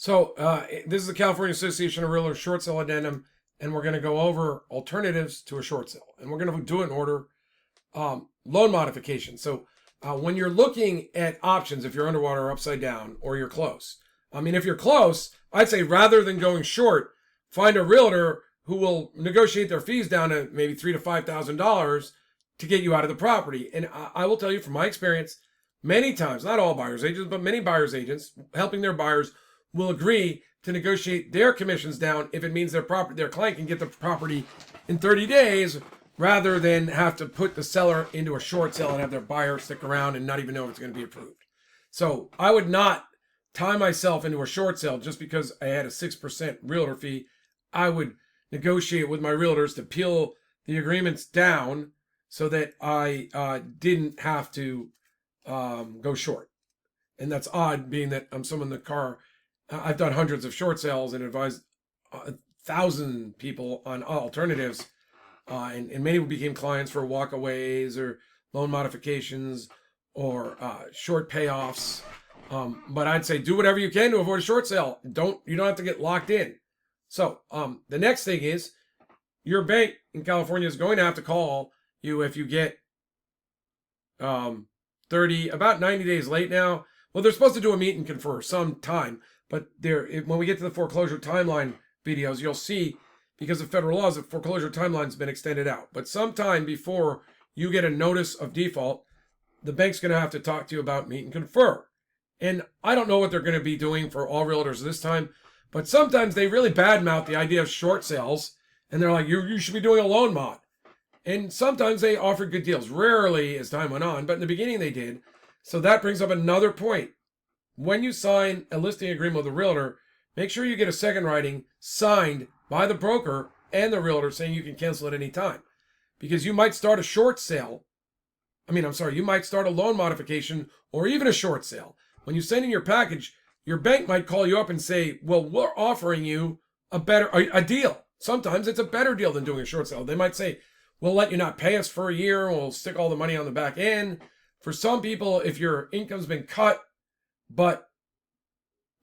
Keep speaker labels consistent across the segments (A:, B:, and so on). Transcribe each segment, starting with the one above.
A: So this is the California Association of Realtors short sale addendum, and we're going to go over alternatives to a short sale, and we're going to do it in order. Loan modification. So when you're looking at options, if you're underwater or upside down, or you're close. I mean, if you're close, I'd say rather than going short, find a realtor who will negotiate their fees down to maybe $3,000 to $5,000 to get you out of the property. And I will tell you from my experience, many times, not all buyers agents, but many buyers agents helping their buyers will agree to negotiate their commissions down if it means their client can get the property in 30 days rather than have to put the seller into a short sale and have their buyer stick around and not even know if it's going to be approved. So I would not tie myself into a short sale just because I had a 6% realtor fee. I would negotiate with my realtors to peel the agreements down so that I didn't have to go short. And that's odd, being that I'm someone in the car. I've done hundreds of short sales and advised 1,000 people on alternatives, and many became clients for walkaways or loan modifications or short payoffs. But I'd say do whatever you can to avoid a short sale. You don't have to get locked in. So the next thing is your bank in California is going to have to call you if you get about 90 days late now. Well, they're supposed to do a meet and confer sometime. But when we get to the foreclosure timeline videos, you'll see, because of federal laws, the foreclosure timeline's been extended out. But sometime before you get a notice of default, the bank's going to have to talk to you about meet and confer. And I don't know what they're going to be doing for all realtors this time, but sometimes they really badmouth the idea of short sales, and they're like, you should be doing a loan mod. And sometimes they offer good deals. Rarely as time went on, but in the beginning they did. So that brings up another point. When you sign a listing agreement with a realtor, make sure you get a second writing signed by the broker and the realtor saying you can cancel at any time. Because you might start a short sale. You might start a loan modification or even a short sale. When you send in your package, your bank might call you up and say, well, we're offering you a deal. Sometimes it's a better deal than doing a short sale. They might say, we'll let you not pay us for a year and we'll stick all the money on the back end. For some people, if your income's been cut, but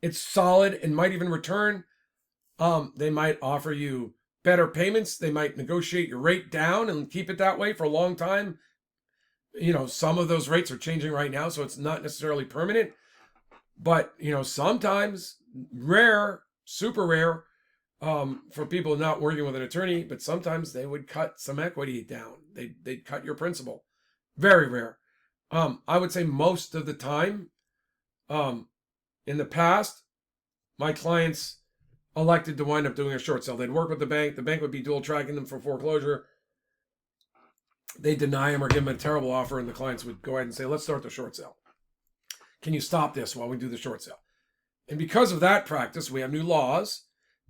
A: it's solid and might even return, they might offer you better payments. They might negotiate your rate down and keep it that way for a long time. Some of those rates are changing right now, so it's not necessarily permanent. But, sometimes, rare, super rare, for people not working with an attorney, but sometimes they would cut some equity down. They'd cut your principal. Very rare. I would say most of the time, in the past, my clients elected to wind up doing a short sale. They'd work with the bank. The bank would be dual tracking them for foreclosure. They'd deny them or give them a terrible offer, and the clients would go ahead and say, let's start the short sale. Can you stop this while we do the short sale? And because of that practice, we have new laws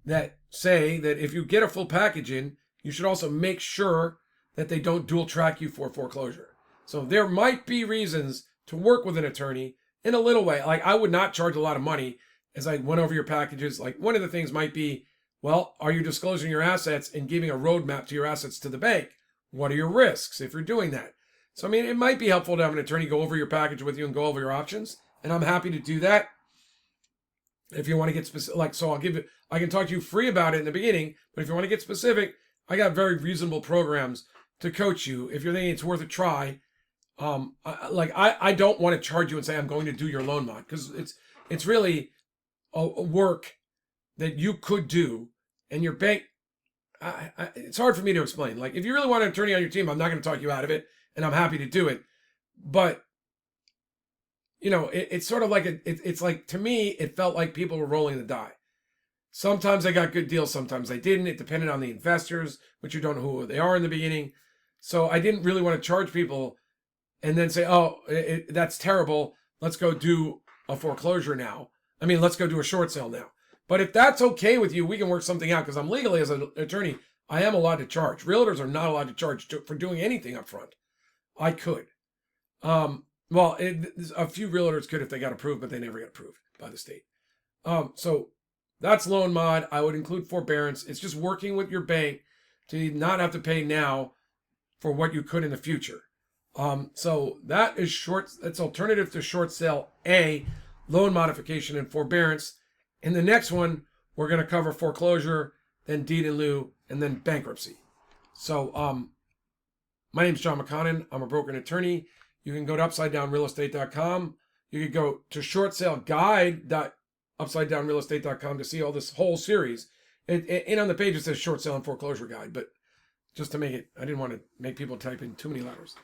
A: that say that if you get a full package in, you should also make sure that they don't dual track you for foreclosure. So there might be reasons to work with an attorney in a little way. Like, I would not charge a lot of money as I went over your packages. Like, one of the things might be, well, are you disclosing your assets and giving a roadmap to your assets to the bank? What are your risks if you're doing that? So, it might be helpful to have an attorney go over your package with you and go over your options. And I'm happy to do that if you want to get specific. I can talk to you free about it in the beginning, but if you want to get specific, I got very reasonable programs to coach you if you're thinking it's worth a try. I don't want to charge you and say I'm going to do your loan mod, because it's really a work that you could do, and your bank. It's hard for me to explain. Like, if you really want an attorney on your team, I'm not going to talk you out of it, and I'm happy to do it. But it's sort of like it's like, to me, it felt like people were rolling the die. Sometimes I got good deals, sometimes I didn't. It depended on the investors, which you don't know who they are in the beginning. So I didn't really want to charge people and then say, oh, that's terrible, let's go do a foreclosure now. Let's go do a short sale now. But if that's okay with you, we can work something out, because I'm legally, as an attorney, I am allowed to charge. Realtors are not allowed to charge for doing anything up front. I could. A few realtors could if they got approved, but they never get approved by the state. So that's loan mod. I would include forbearance. It's just working with your bank to not have to pay now for what you could in the future. So that's alternative to short sale A, loan modification and forbearance. In the next one, we're going to cover foreclosure, then deed in lieu, and then bankruptcy. So my name is John McConnin. I'm a broker and attorney. You can go to upsidedownrealestate.com. You can go to shortsaleguide.upsidedownrealestate.com to see all this whole series. And on the page it says short sale and foreclosure guide, but just to make it, I didn't want to make people type in too many letters.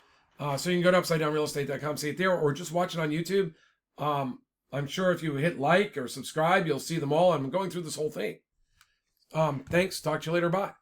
A: So you can go to upsidedownrealestate.com, see it there, or just watch it on YouTube. I'm sure if you hit like or subscribe, you'll see them all. I'm going through this whole thing. Thanks. Talk to you later. Bye.